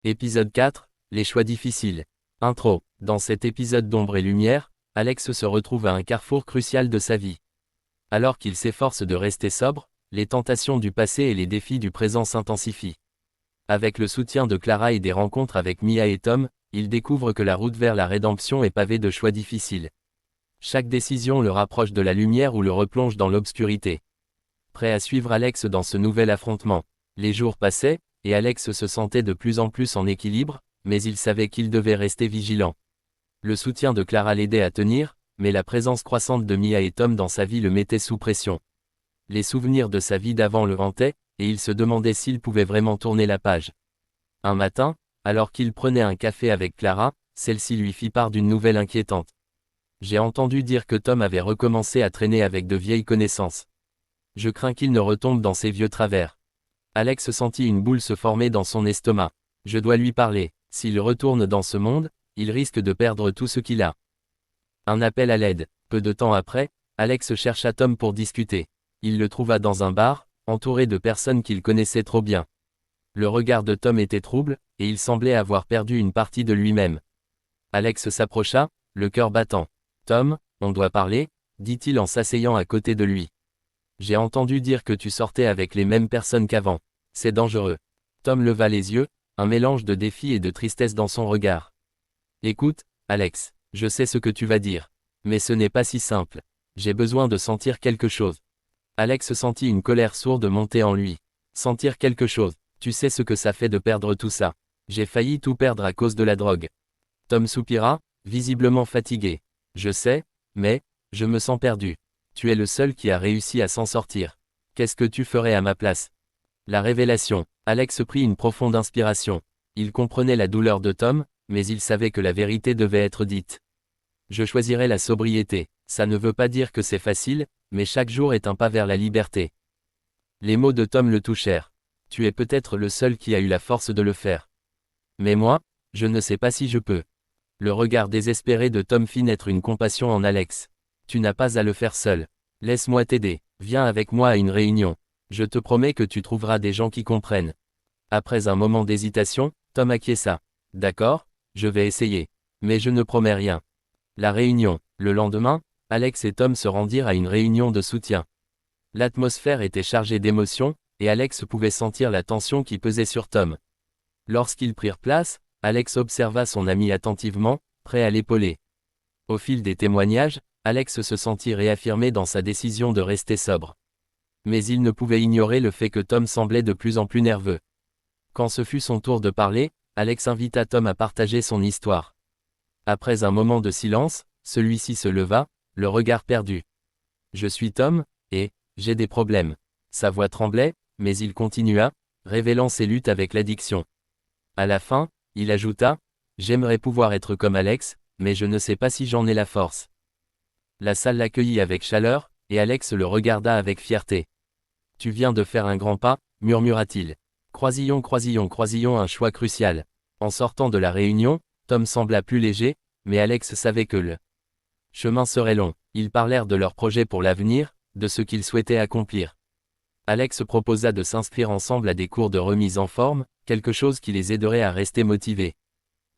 Épisode 4, les choix difficiles. Intro. Dans cet épisode d'Ombre et Lumière, Alex se retrouve à un carrefour crucial de sa vie. Alors qu'il s'efforce de rester sobre, les tentations du passé et les défis du présent s'intensifient. Avec le soutien de Clara et des rencontres avec Mia et Tom, il découvre que la route vers la rédemption est pavée de choix difficiles. Chaque décision le rapproche de la lumière ou le replonge dans l'obscurité. Prêt à suivre Alex dans ce nouvel affrontement. Les jours passaient, et Alex se sentait de plus en plus en équilibre, mais il savait qu'il devait rester vigilant. Le soutien de Clara l'aidait à tenir, mais la présence croissante de Mia et Tom dans sa vie le mettait sous pression. Les souvenirs de sa vie d'avant le hantaient, et il se demandait s'il pouvait vraiment tourner la page. Un matin, alors qu'il prenait un café avec Clara, celle-ci lui fit part d'une nouvelle inquiétante. « J'ai entendu dire que Tom avait recommencé à traîner avec de vieilles connaissances. Je crains qu'il ne retombe dans ses vieux travers. » Alex sentit une boule se former dans son estomac. « Je dois lui parler. S'il retourne dans ce monde, il risque de perdre tout ce qu'il a. » Un appel à l'aide. Peu de temps après, Alex chercha Tom pour discuter. Il le trouva dans un bar, entouré de personnes qu'il connaissait trop bien. Le regard de Tom était trouble, et il semblait avoir perdu une partie de lui-même. Alex s'approcha, le cœur battant. « Tom, on doit parler » dit-il en s'asseyant à côté de lui. « J'ai entendu dire que tu sortais avec les mêmes personnes qu'avant. C'est dangereux. » Tom leva les yeux, un mélange de défi et de tristesse dans son regard. « Écoute, Alex, je sais ce que tu vas dire. Mais ce n'est pas si simple. J'ai besoin de sentir quelque chose. » Alex sentit une colère sourde monter en lui. « Sentir quelque chose, tu sais ce que ça fait de perdre tout ça. J'ai failli tout perdre à cause de la drogue. » Tom soupira, visiblement fatigué. « Je sais, mais, je me sens perdu. Tu es le seul qui a réussi à s'en sortir. Qu'est-ce que tu ferais à ma place ?» La révélation. Alex prit une profonde inspiration. Il comprenait la douleur de Tom, mais il savait que la vérité devait être dite. « Je choisirai la sobriété. Ça ne veut pas dire que c'est facile, mais chaque jour est un pas vers la liberté. » Les mots de Tom le touchèrent. « Tu es peut-être le seul qui a eu la force de le faire. Mais moi, je ne sais pas si je peux. » Le regard désespéré de Tom fit naître une compassion en Alex. « Tu n'as pas à le faire seul. Laisse-moi t'aider. Viens avec moi à une réunion. Je te promets que tu trouveras des gens qui comprennent. » Après un moment d'hésitation, Tom acquiesça. « D'accord, je vais essayer. Mais je ne promets rien. » La réunion. Le lendemain, Alex et Tom se rendirent à une réunion de soutien. L'atmosphère était chargée d'émotions, et Alex pouvait sentir la tension qui pesait sur Tom. Lorsqu'ils prirent place, Alex observa son ami attentivement, prêt à l'épauler. Au fil des témoignages, Alex se sentit réaffirmé dans sa décision de rester sobre. Mais il ne pouvait ignorer le fait que Tom semblait de plus en plus nerveux. Quand ce fut son tour de parler, Alex invita Tom à partager son histoire. Après un moment de silence, celui-ci se leva, le regard perdu. « Je suis Tom, et j'ai des problèmes. » Sa voix tremblait, mais il continua, révélant ses luttes avec l'addiction. À la fin, il ajouta, « J'aimerais pouvoir être comme Alex, mais je ne sais pas si j'en ai la force. » La salle l'accueillit avec chaleur, et Alex le regarda avec fierté. « Tu viens de faire un grand pas, » murmura-t-il. « Croisillon, un choix crucial. » En sortant de la réunion, Tom sembla plus léger, mais Alex savait que le chemin serait long. Ils parlèrent de leurs projets pour l'avenir, de ce qu'ils souhaitaient accomplir. Alex proposa de s'inscrire ensemble à des cours de remise en forme, quelque chose qui les aiderait à rester motivés.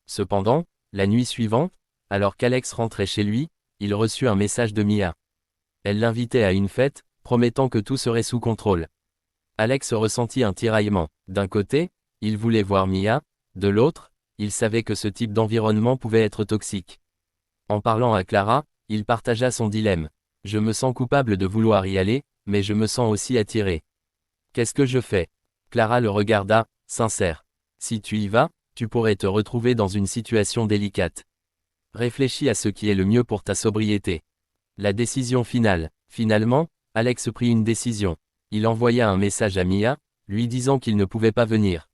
Cependant, la nuit suivante, alors qu'Alex rentrait chez lui, il reçut un message de Mia. Elle l'invitait à une fête, promettant que tout serait sous contrôle. Alex ressentit un tiraillement. D'un côté, il voulait voir Mia, de l'autre, il savait que ce type d'environnement pouvait être toxique. En parlant à Clara, il partagea son dilemme. « Je me sens coupable de vouloir y aller, mais je me sens aussi attiré. Qu'est-ce que je fais ?» Clara le regarda, sincère. « Si tu y vas, tu pourrais te retrouver dans une situation délicate. Réfléchis à ce qui est le mieux pour ta sobriété. » La décision finale. Finalement, Alex prit une décision. Il envoya un message à Mia, lui disant qu'il ne pouvait pas venir.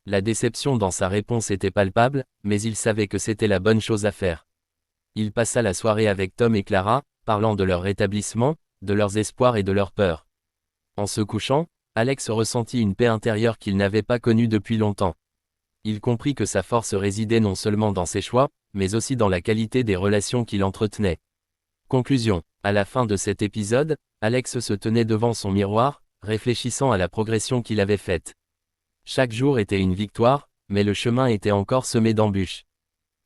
La déception dans sa réponse était palpable, mais il savait que c'était la bonne chose à faire. Il passa la soirée avec Tom et Clara, parlant de leur rétablissement, de leurs espoirs et de leurs peurs. En se couchant, Alex ressentit une paix intérieure qu'il n'avait pas connue depuis longtemps. Il comprit que sa force résidait non seulement dans ses choix, mais aussi dans la qualité des relations qu'il entretenait. Conclusion. À la fin de cet épisode, Alex se tenait devant son miroir, réfléchissant à la progression qu'il avait faite. Chaque jour était une victoire, mais le chemin était encore semé d'embûches.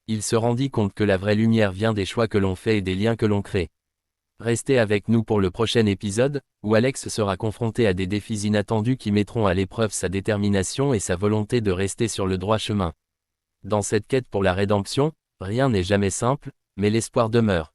Il se rendit compte que la vraie lumière vient des choix que l'on fait et des liens que l'on crée. Restez avec nous pour le prochain épisode, où Alex sera confronté à des défis inattendus qui mettront à l'épreuve sa détermination et sa volonté de rester sur le droit chemin. Dans cette quête pour la rédemption, rien n'est jamais simple, mais l'espoir demeure.